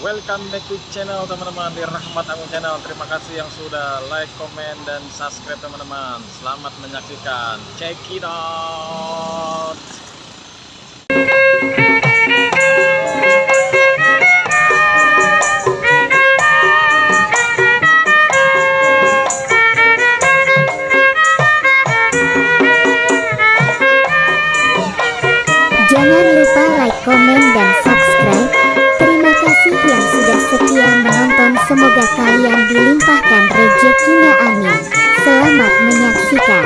welcome back to channel teman-teman di Rahmat Agung Channel. Terima kasih yang sudah like, komen, dan subscribe teman-teman. Selamat menyaksikan. Check it out. Jangan lupa like, komen, dan subscribe. Terima kasih yang sudah setia menonton. Semoga kalian dilimpahkan rezekinya, amin. Selamat menyaksikan.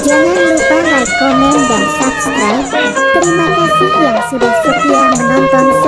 Jangan lupa like, komen, dan subscribe. Terima kasih yang sudah setia menonton.